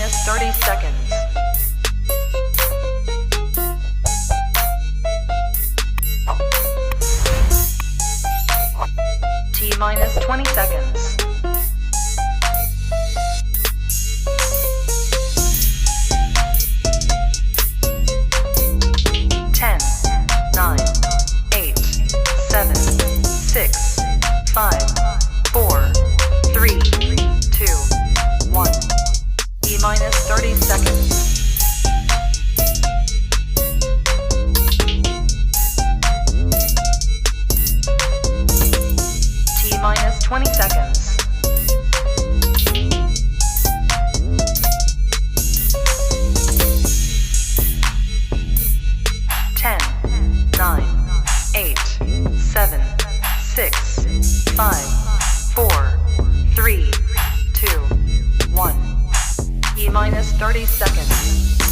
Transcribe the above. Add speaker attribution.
Speaker 1: minus 30 seconds. T minus 20 seconds. 10, 9, 8, 7, 6, 5, 4, 3, 2, 1. E minus 30 seconds. T minus 20 seconds. 10, 9, 8, 7, 6, 5, 4, 3, 2, 1. E minus 30 seconds.